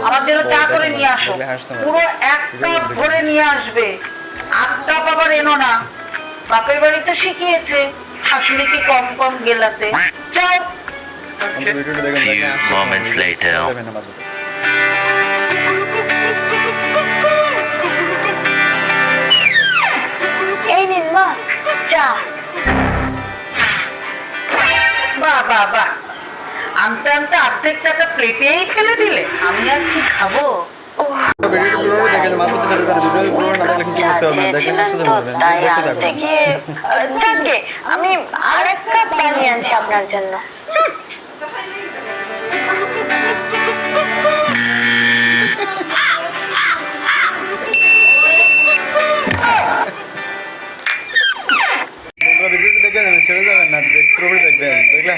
আমার জন্য চা করে নিয়ে আসো, পুরো 1 কাপ ভরে নিয়ে আসবে। 8 কাপ আবার এনো না, বাপের বাড়ি তো শিখিয়েছে শাশুড়িকে কম কম গেলাতে। যাও। Few moments later. এই নিন মা চা। বাহ বাহ বাহ, আনতে আনতে অর্ধেক চাটা প্লেটেই ফেলে দিলে, আমি আর কি খাবো? আমি আর এক কাপ বানিয়ে আনছি আপনার জন্য। দেখবেন ছেড়ে যাবেন না, দেখবেন দেখলে